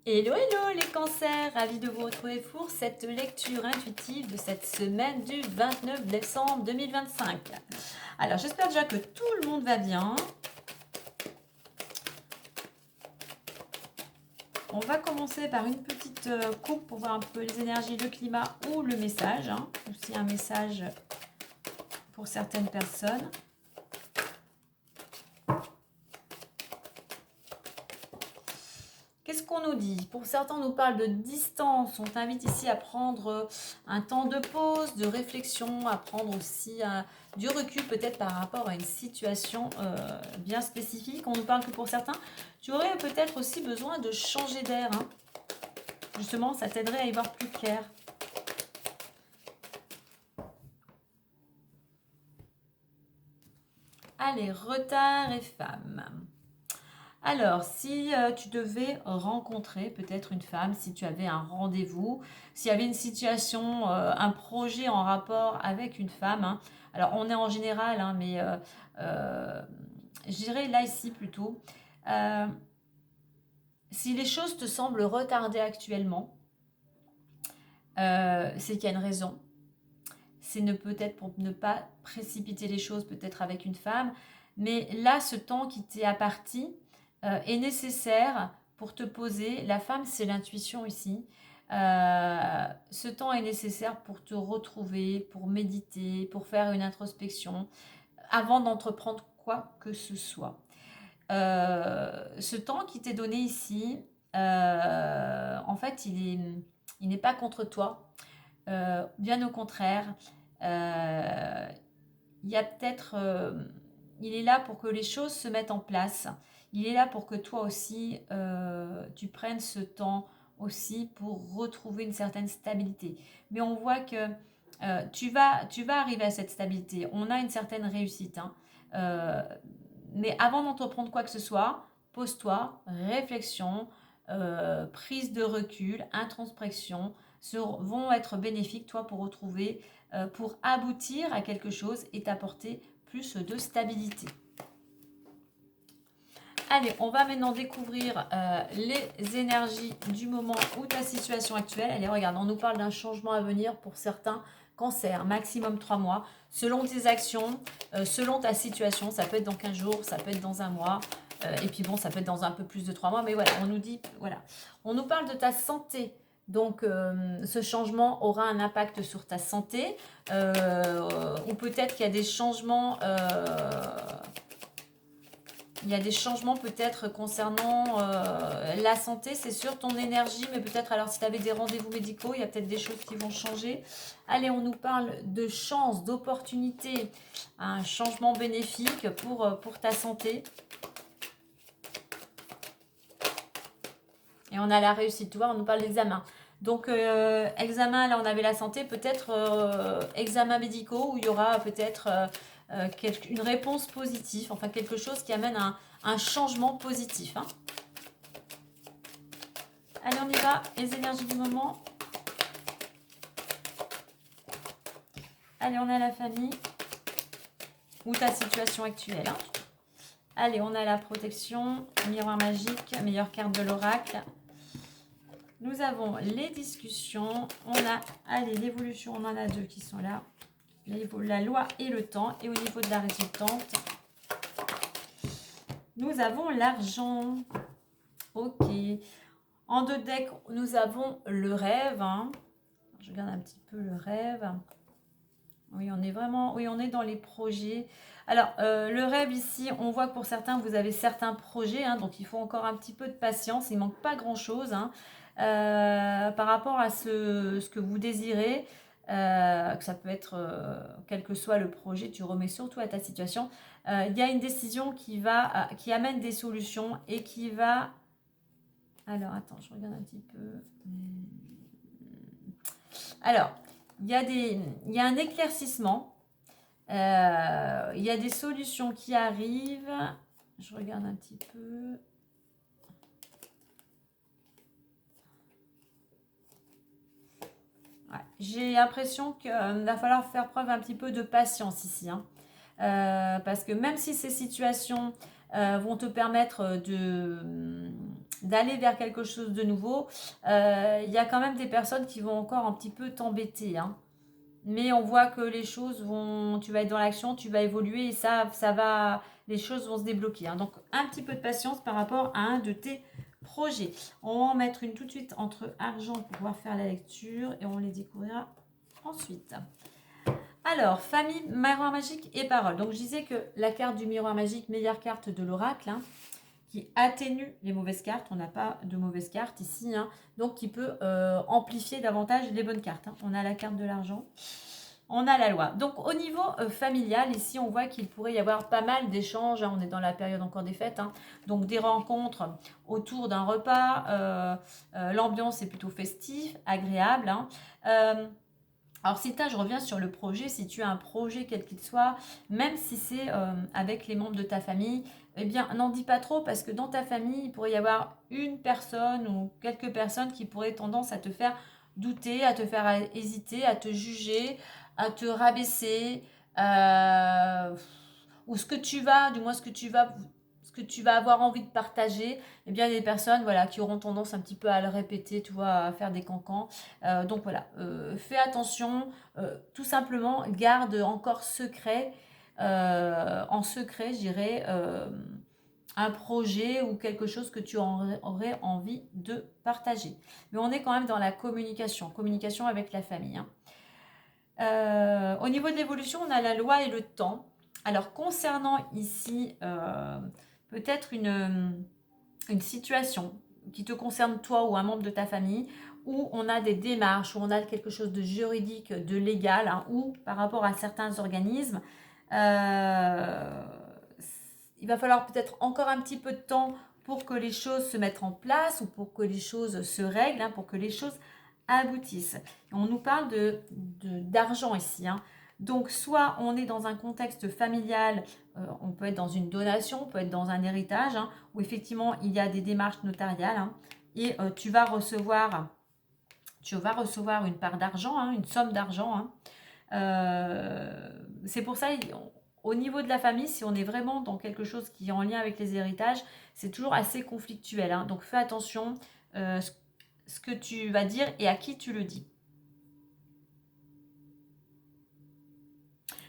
Hello, hello les cancers, ravi de vous retrouver pour cette lecture intuitive de cette semaine du 29 décembre 2025. Alors j'espère déjà que tout le monde va bien. On va commencer par une petite coupe pour voir un peu les énergies, le climat ou le message. Aussi un message pour certaines personnes. Qu'est-ce qu'on nous dit? Pour certains, on nous parle de distance. On t'invite ici à prendre un temps de pause, de réflexion, à prendre aussi du recul peut-être par rapport à une situation bien spécifique. On nous parle que pour certains, tu aurais peut-être aussi besoin de changer d'air. Justement, ça t'aiderait à y voir plus clair. Allez, retard et femmes. Alors, si tu devais rencontrer peut-être une femme, si tu avais un rendez-vous, s'il y avait une situation, un projet en rapport avec une femme, alors on est en général, mais euh, je dirais là ici plutôt, euh, si les choses te semblent retardées actuellement, c'est qu'il y a une raison. C'est peut-être pour ne pas précipiter les choses peut-être avec une femme, mais là, ce temps qui t'est imparti est nécessaire pour te poser. La femme, c'est l'intuition ici. Ce temps est nécessaire pour te retrouver, pour méditer, pour faire une introspection, avant d'entreprendre quoi que ce soit. Ce temps qui t'est donné ici, en fait, il n'est pas contre toi. Bien au contraire, euh, il y a peut-être, il est là pour que les choses se mettent en place. Il est là pour que toi aussi, tu prennes ce temps aussi pour retrouver une certaine stabilité. Mais on voit que tu vas arriver à cette stabilité. On a une certaine réussite. Euh, mais avant d'entreprendre quoi que ce soit, pose-toi, réflexion, prise de recul, introspection vont être bénéfiques, toi, pour retrouver, pour aboutir à quelque chose et t'apporter plus de stabilité. Allez, on va maintenant découvrir les énergies du moment ou ta situation actuelle. Allez, regarde, on nous parle d'un changement à venir pour certains cancers, maximum 3 mois, selon tes actions, selon ta situation. Ça peut être dans 15 jours, ça peut être dans un mois. Et puis bon, ça peut être dans un peu plus de 3 mois. Mais voilà, on nous dit, voilà. On nous parle de ta santé. Donc, ce changement aura un impact sur ta santé. Ou peut-être qu'il y a des changements... il y a des changements peut-être concernant la santé, c'est sûr, ton énergie, mais peut-être alors si tu avais des rendez-vous médicaux, il y a peut-être des choses qui vont changer. Allez, on nous parle de chance, d'opportunité, un changement bénéfique pour ta santé. Et on a la réussite, tu vois, on nous parle d'examen. Donc, examen, là on avait la santé, peut-être examens médicaux où il y aura peut-être une réponse positive, enfin quelque chose qui amène un changement positif. Allez, on y va, les énergies du moment. Allez, on a la famille ou ta situation actuelle. Allez, on a la protection, miroir magique, meilleure carte de l'oracle. Nous avons les discussions. On a, allez, l'évolution, on en a deux qui sont là. La loi et le temps. Et au niveau de la résultante, nous avons l'argent. Ok. En deux decks, nous avons le rêve. Je regarde un petit peu le rêve. Oui, on est vraiment, oui, on est dans les projets. Alors, le rêve ici, on voit que pour certains, vous avez certains projets, donc il faut encore un petit peu de patience. Il ne manque pas grand-chose par rapport à ce que vous désirez. Que ça peut être, quel que soit le projet, tu remets surtout à ta situation. Il y a une décision qui amène des solutions et qui va... Alors, attends, je regarde un petit peu. Alors, il y a un éclaircissement. Il y a des solutions qui arrivent. Je regarde un petit peu. Ouais, j'ai l'impression qu'il va falloir faire preuve un petit peu de patience ici. Parce que même si ces situations vont te permettre d'aller vers quelque chose de nouveau. Il y a quand même des personnes qui vont encore un petit peu t'embêter, hein. Mais on voit que les choses vont, tu vas être dans l'action, tu vas évoluer et ça va, les choses vont se débloquer, hein. Donc un petit peu de patience par rapport à un de tes projets. On va en mettre une tout de suite entre argent pour pouvoir faire la lecture et on les découvrira ensuite. Alors, famille, miroir magique et parole. Donc je disais que la carte du miroir magique, meilleure carte de l'oracle, hein, qui atténue les mauvaises cartes. On n'a pas de mauvaises cartes ici, hein, donc qui peut amplifier davantage les bonnes cartes, hein. On a la carte de l'argent, on a la loi. Donc au niveau familial, ici on voit qu'il pourrait y avoir pas mal d'échanges, hein. On est dans la période encore des fêtes, hein, donc des rencontres autour d'un repas. L'ambiance est plutôt festive, agréable, hein. Alors je reviens sur le projet, si tu as un projet quel qu'il soit, même si c'est avec les membres de ta famille, eh bien n'en dis pas trop parce que dans ta famille, il pourrait y avoir une personne ou quelques personnes qui pourraient tendance à te faire douter, à te faire hésiter, à te juger, à te rabaisser, ou ce que tu vas avoir envie de partager, eh bien des personnes voilà, qui auront tendance un petit peu à le répéter, tu vois, à faire des cancans. Donc voilà, fais attention, tout simplement, garde encore secret, en secret, je dirais, un projet ou quelque chose que tu aurais envie de partager. Mais on est quand même dans la communication avec la famille, hein. Au niveau de l'évolution, on a la loi et le temps. Alors concernant ici, peut-être une situation qui te concerne toi ou un membre de ta famille, où on a des démarches, où on a quelque chose de juridique, de légal, hein, ou par rapport à certains organismes, il va falloir peut-être encore un petit peu de temps pour que les choses se mettent en place ou pour que les choses se règlent, hein, pour que les choses aboutissent. On nous parle d'argent ici, hein. Donc soit on est dans un contexte familial, on peut être dans une donation, on peut être dans un héritage, hein, où effectivement il y a des démarches notariales, hein, et tu vas recevoir une part d'argent, hein, une somme d'argent, hein. C'est pour ça, au niveau de la famille, si on est vraiment dans quelque chose qui est en lien avec les héritages, c'est toujours assez conflictuel, hein. Donc fais attention ce que tu vas dire et à qui tu le dis.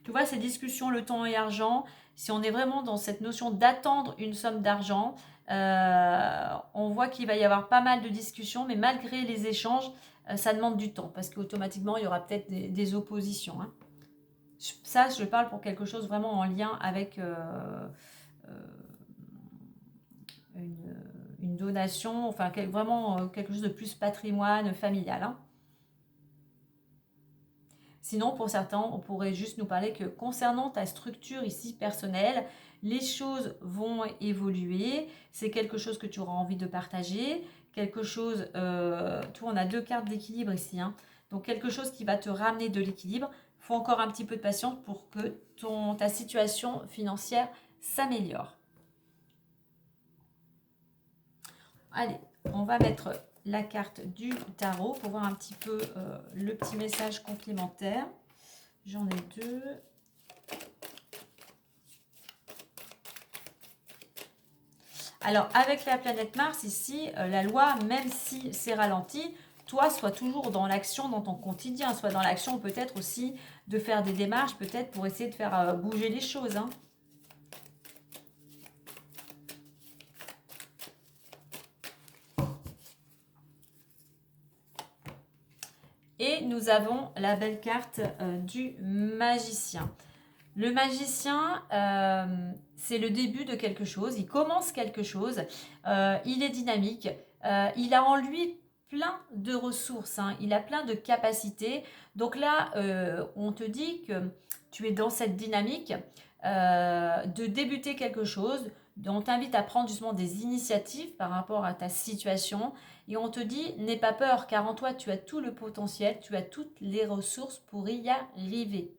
Tu vois, ces discussions, le temps et l'argent, si on est vraiment dans cette notion d'attendre une somme d'argent, on voit qu'il va y avoir pas mal de discussions, mais malgré les échanges, ça demande du temps parce qu'automatiquement, il y aura peut-être des oppositions, hein. Ça, je parle pour quelque chose vraiment en lien avec une donation, enfin vraiment quelque chose de plus patrimoine familial, hein. Sinon, pour certains, on pourrait juste nous parler que concernant ta structure ici personnelle, les choses vont évoluer. C'est quelque chose que tu auras envie de partager. Quelque chose, toi, on a deux cartes d'équilibre ici, hein. Donc, quelque chose qui va te ramener de l'équilibre. Il faut encore un petit peu de patience pour que ta situation financière s'améliore. Allez, on va mettre la carte du tarot pour voir un petit peu le petit message complémentaire. J'en ai deux. Alors, avec la planète Mars, ici, la loi, même si c'est ralenti, toi, sois toujours dans l'action dans ton quotidien. Sois dans l'action peut-être aussi de faire des démarches, peut-être pour essayer de faire bouger les choses, hein. Et nous avons la belle carte du magicien. Le magicien, c'est le début de quelque chose, il commence quelque chose, il est dynamique, il a en lui plein de ressources, hein, il a plein de capacités. Donc là, on te dit que tu es dans cette dynamique de débuter quelque chose, on t'invite à prendre justement des initiatives par rapport à ta situation et on te dit n'aie pas peur car en toi tu as tout le potentiel, tu as toutes les ressources pour y arriver.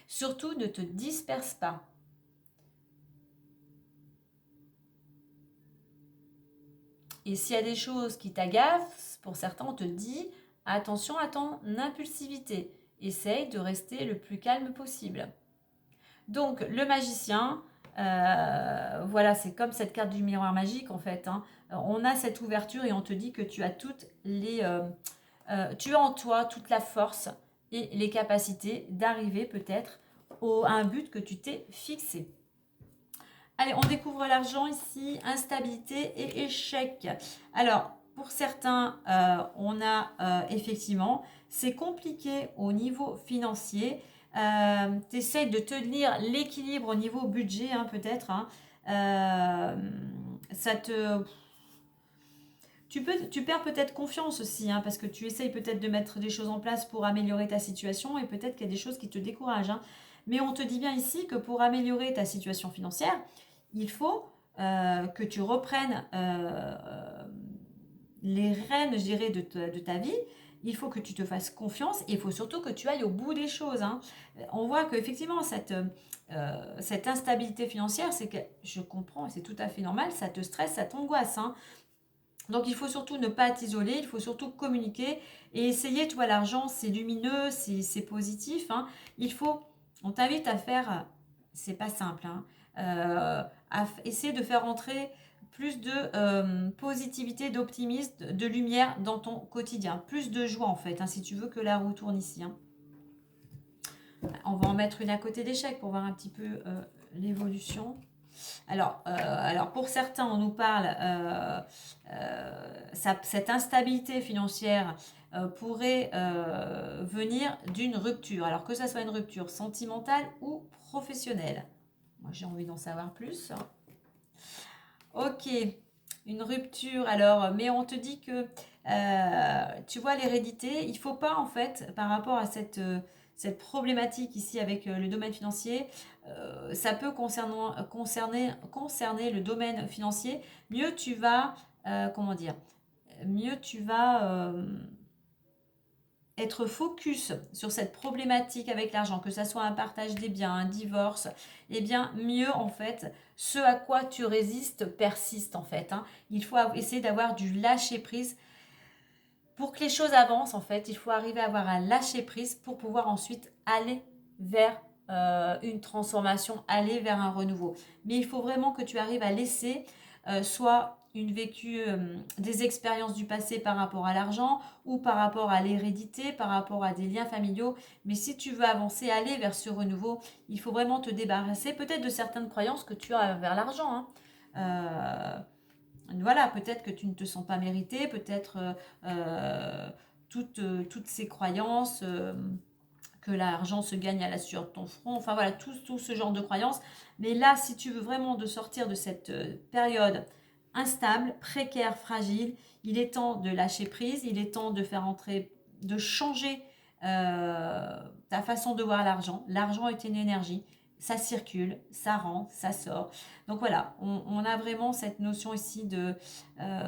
Surtout, ne te disperse pas. Et s'il y a des choses qui t'agacent, pour certains, on te dit attention à ton impulsivité. Essaye de rester le plus calme possible. Donc, le magicien, Voilà, c'est comme cette carte du miroir magique en fait, hein. On a cette ouverture et on te dit que tu as toutes les... tu as en toi toute la force et les capacités d'arriver peut-être à un but que tu t'es fixé. Allez, on découvre l'argent ici, instabilité et échec. Alors, pour certains, on a effectivement, c'est compliqué au niveau financier. Tu essayes de tenir l'équilibre au niveau budget, hein, peut-être. Hein. Ça te... Tu perds peut-être confiance aussi, hein, parce que tu essayes peut-être de mettre des choses en place pour améliorer ta situation et peut-être qu'il y a des choses qui te découragent. Hein. Mais on te dit bien ici que pour améliorer ta situation financière, il faut que tu reprennes les rênes, je dirais, de ta vie. Il faut que tu te fasses confiance et il faut surtout que tu ailles au bout des choses. Hein. On voit qu'effectivement, cette instabilité financière, c'est que je comprends et c'est tout à fait normal, ça te stresse, ça t'angoisse. Hein. Donc il faut surtout ne pas t'isoler, il faut surtout communiquer et essayer, tu vois, l'argent c'est lumineux, c'est positif. Hein. On t'invite à faire, c'est pas simple, hein, essayer de faire entrer plus de positivité, d'optimisme, de lumière dans ton quotidien, plus de joie en fait, hein, si tu veux que la roue tourne ici. Hein. On va en mettre une à côté d'échec pour voir un petit peu l'évolution. Alors, pour certains, on nous parle, cette instabilité financière pourrait venir d'une rupture. Alors que ça soit une rupture sentimentale ou professionnelle. Moi, j'ai envie d'en savoir plus. Ok, une rupture. Alors, mais on te dit que, tu vois, l'hérédité, il ne faut pas, en fait, par rapport à cette problématique ici avec le domaine financier, ça peut concerner le domaine financier. Mieux tu vas, comment dire, mieux tu vas être focus sur cette problématique avec l'argent, que ça soit un partage des biens, un divorce, eh bien mieux en fait, ce à quoi tu résistes persiste en fait. Hein. Il faut essayer d'avoir du lâcher prise. Pour que les choses avancent, en fait, il faut arriver à avoir un lâcher prise pour pouvoir ensuite aller vers une transformation, aller vers un renouveau. Mais il faut vraiment que tu arrives à laisser soit des expériences du passé par rapport à l'argent ou par rapport à l'hérédité, par rapport à des liens familiaux. Mais si tu veux avancer, aller vers ce renouveau, il faut vraiment te débarrasser peut-être de certaines croyances que tu as vers l'argent. Hein. Voilà, peut-être que tu ne te sens pas mérité, peut-être toutes ces croyances que l'argent se gagne à la sueur de ton front, enfin voilà, tout ce genre de croyances. Mais là, si tu veux vraiment de sortir de cette période instable, précaire, fragile, il est temps de lâcher prise, il est temps de faire entrer, de changer ta façon de voir l'argent. L'argent est une énergie, ça circule, ça rentre, ça sort. Donc voilà, on a vraiment cette notion ici de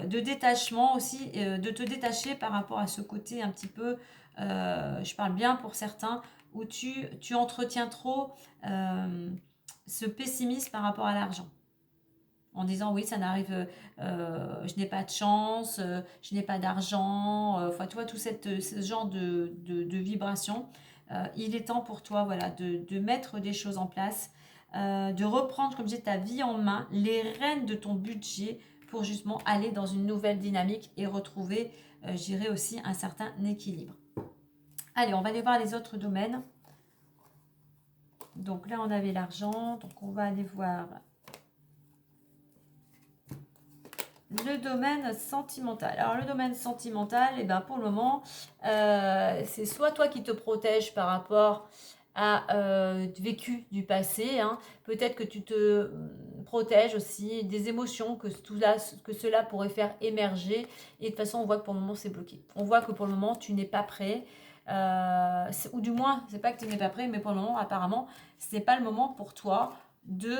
détachement aussi, de te détacher par rapport à ce côté un petit peu, je parle bien pour certains, où tu entretiens trop ce pessimisme par rapport à l'argent. En disant oui, ça n'arrive, je n'ai pas de chance, je n'ai pas d'argent, enfin tu vois tout ce genre de vibrations. Il est temps pour toi voilà, de mettre des choses en place, de reprendre, comme je disais, ta vie en main, les rênes de ton budget pour justement aller dans une nouvelle dynamique et retrouver, je dirais aussi, un certain équilibre. Allez, on va aller voir les autres domaines. Donc là, on avait l'argent, donc on va aller voir le domaine sentimental. Alors le domaine sentimental, eh ben, pour le moment, c'est soit toi qui te protèges par rapport à vécu du passé, hein. Peut-être que tu te protèges aussi des émotions que cela pourrait faire émerger. Et de toute façon, on voit que pour le moment, c'est bloqué. On voit que pour le moment, tu n'es pas prêt. Ou du moins, c'est pas que tu n'es pas prêt, mais pour le moment, apparemment, ce n'est pas le moment pour toi de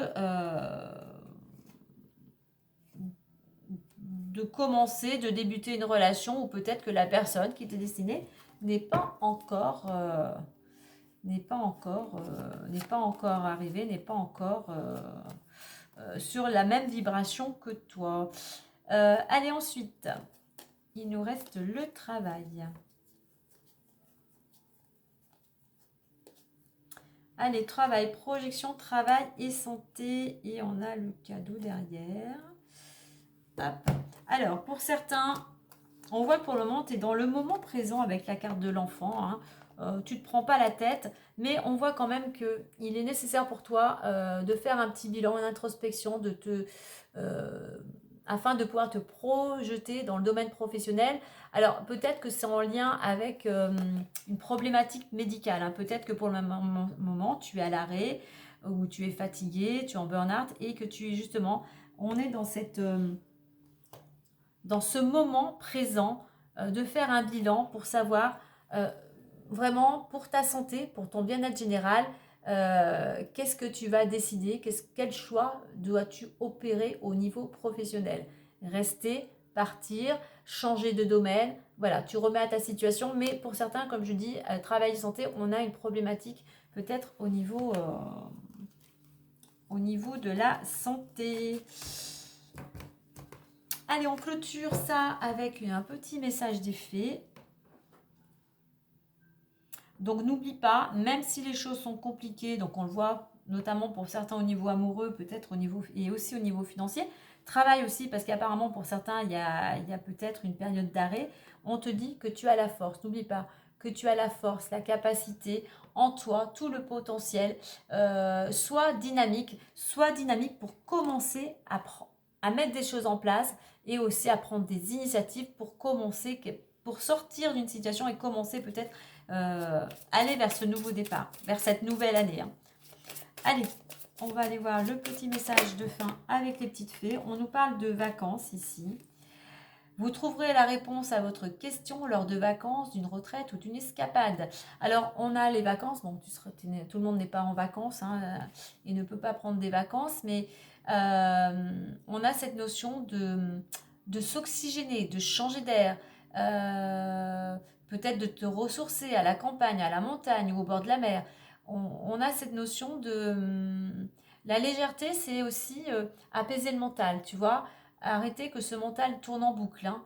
commencer, de débuter une relation, ou peut-être que la personne qui t'est destinée n'est pas encore arrivée, n'est pas encore sur la même vibration que toi. Allez, ensuite, il nous reste le travail. Allez, travail, projection, travail et santé. Et on a le cadeau derrière. Hop. Alors, pour certains, on voit que pour le moment, tu es dans le moment présent avec la carte de l'enfant. Hein. Tu ne te prends pas la tête, mais on voit quand même qu'il est nécessaire pour toi de faire un petit bilan, une introspection, afin de pouvoir te projeter dans le domaine professionnel. Alors peut-être que c'est en lien avec une problématique médicale. Hein. Peut-être que pour le moment, tu es à l'arrêt, ou tu es fatigué, tu es en burn-out, et que tu es justement, on est dans ce moment présent de faire un bilan pour savoir vraiment pour ta santé, pour ton bien-être général, qu'est-ce que tu vas décider, quel choix dois-tu opérer au niveau professionnel. Rester, partir, changer de domaine, voilà, tu remets à ta situation, mais pour certains, comme je dis, travail et santé, on a une problématique peut-être au niveau de la santé. Allez, on clôture ça avec un petit message d'effet. Donc n'oublie pas, même si les choses sont compliquées, donc on le voit notamment pour certains au niveau amoureux, peut-être au niveau et aussi au niveau financier, travaille aussi parce qu'apparemment pour certains il y a peut-être une période d'arrêt, on te dit que tu as la force, n'oublie pas que tu as la force, la capacité en toi, tout le potentiel, sois dynamique pour commencer à mettre des choses en place et aussi à prendre des initiatives pour commencer, pour sortir d'une situation et commencer peut-être aller vers ce nouveau départ, vers cette nouvelle année. Hein. Allez, on va aller voir le petit message de fin avec les petites fées. On nous parle de vacances ici. Vous trouverez la réponse à votre question lors de vacances, d'une retraite ou d'une escapade. Alors, on a les vacances. Bon, tout le monde n'est pas en vacances et ne peut pas prendre des vacances, mais on a cette notion de s'oxygéner, de changer d'air, peut-être de te ressourcer à la campagne, à la montagne ou au bord de la mer. On a cette notion de... la légèreté, c'est aussi apaiser le mental, tu vois. Arrêtez que ce mental tourne en boucle. Hein.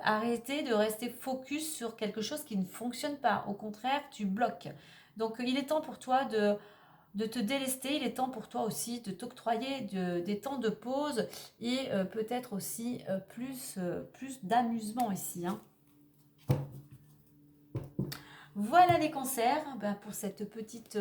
Arrêtez de rester focus sur quelque chose qui ne fonctionne pas. Au contraire, tu bloques. Donc, il est temps pour toi de te délester. Il est temps pour toi aussi de t'octroyer des temps de pause et peut-être aussi plus d'amusement ici. Hein. Voilà les cancers pour cette petite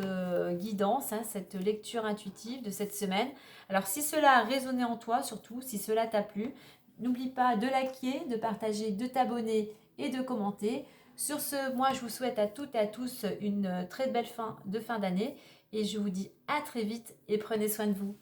guidance, hein, cette lecture intuitive de cette semaine. Alors si cela a résonné en toi, surtout si cela t'a plu, n'oublie pas de liker, de partager, de t'abonner et de commenter. Sur ce, moi je vous souhaite à toutes et à tous une très belle fin d'année et je vous dis à très vite et prenez soin de vous.